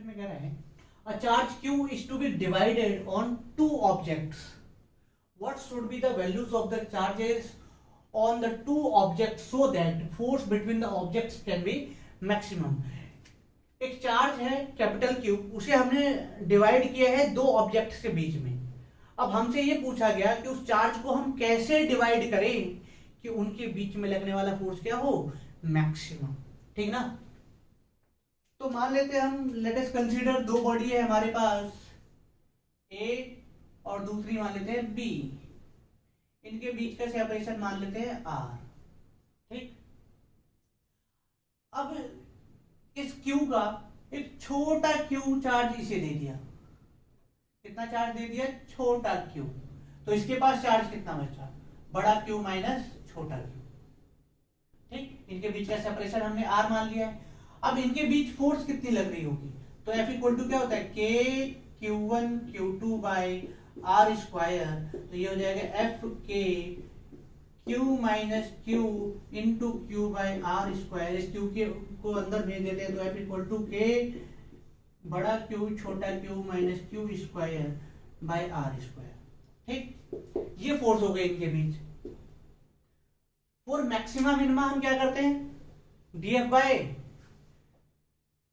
Question में कह रहा है a charge q is to be divided on two objects. What should be the values of the charges on the two objects so that force between the objects can be maximum? एक charge है capital Q, उसे हमने divide किया है दो objects के बीच में. अब हमसे ये पूछा गया कि उस चार्ज को हम कैसे डिवाइड करें कि उनके बीच में लगने वाला फोर्स क्या हो, मैक्सिमम. ठीक ना. तो मान लेते हैं हम, लेट अस कंसीडर दो बॉडी है हमारे पास, A और दूसरी मान लेते हैं B. इनके बीच का सेपरेशन मान लेते हैं R. ठीक. अब इस Q का एक छोटा Q चार्ज इसे दे दिया. कितना चार्ज दे दिया, छोटा Q. तो इसके पास चार्ज कितना बचा, बड़ा Q माइनस छोटा Q. ठीक. इनके बीच का सेपरेशन हमने R मान लिया है. अब इनके बीच फोर्स कितनी लग रही होगी, तो F इक्वल टू क्या होता है, K Q1 Q2 by R square. तो ये हो जाएगा F K Q minus Q into Q by R square. इस Q के को अंदर भेज देते हैं तो F इक्वल टू K बड़ा Q छोटा Q minus Q square by R square. ठीक. ये फोर्स हो गए इनके बीच. फॉर मैक्सिमम मिनिमम हम क्या करते हैं, dF बाय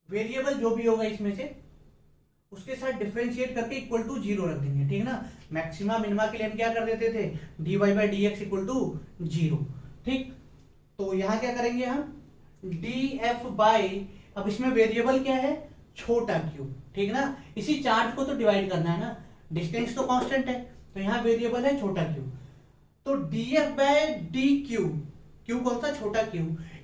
वेरिएबल जो भी होगा इसमें से उसके साथ डिफरेंशिएट करके इक्वल टू 0 रख देंगे. ठीक ना. मैक्सिमा मिनिमा के लिए हम क्या कर देते थे, dy by dx equal to 0. ठीक. तो यहां क्या करेंगे हम, df बाई, अब इसमें वेरिएबल क्या है, छोटा q. ठीक ना. इसी चार्ज को तो डिवाइड करना है ना, डिस्टेंस तो कांस्टेंट है, तो यहां वेरिएबल है छोटा q. तो df बाई dq, q कौन सा, छोटा q,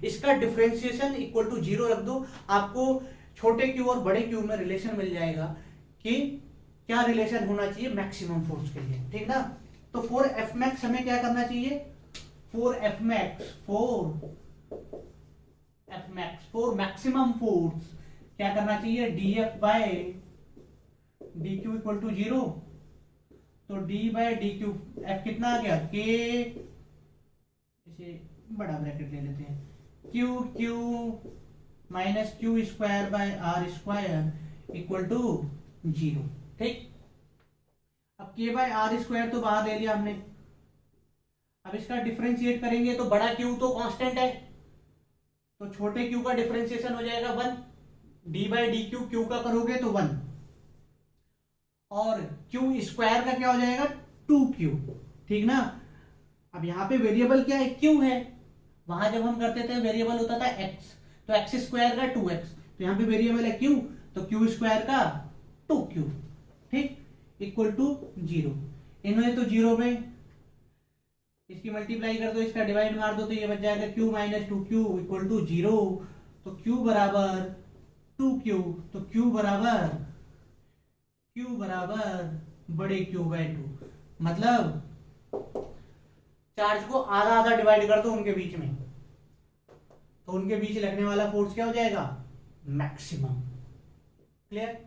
इसका डिफरेंशिएशन इक्वल टू 0 रख दो. आपको छोटे q और बड़े q में रिलेशन मिल जाएगा कि क्या रिलेशन होना चाहिए मैक्सिमम फोर्स के लिए. ठीक ना. तो फॉर एफ मैक्स हमें क्या करना चाहिए, for F max for maximum force क्या करना चाहिए, df by dq equal to 0. तो d बाय dq, f कितना आ गया, k, इसे बड़ा ब्रैकेट ले लेते हैं, q minus Q square by R square equal to 0. ठीक. अब k बाय आर स्क्वायर तो बाहर ले लिया हमने. अब इसका डिफरेंशिएट करेंगे तो बड़ा Q तो कांस्टेंट है, तो छोटे Q का डिफरेंशिएशन हो जाएगा 1. d बाई डी क्यू का करोगे तो 1, और Q स्क्वायर का क्या हो जाएगा, 2Q. ठीक ना. अब यहाँ पे वेरिएबल क्या है, Q है. वहां जब हम करते थे वेरिएबल होता था x, तो x स्क्वायर का 2x, तो यहाँ पे वेरिएबल है q, तो q स्क्वायर का 2q. ठीक. Equal to 0. इन्होंने तो 0 में इसकी मल्टीप्लाई कर दो, इसका डिवाइड मार दो, तो ये बच जाएगा q minus 2q equal to 0. तो q बराबर 2q, तो q बराबर बड़े q बाय 2. मतलब चार्ज को आधा आधा डिवाइड कर दो उनके बीच में, तो उनके बीच लगने वाला फोर्स क्या हो जाएगा, मैक्सिमम. क्लियर.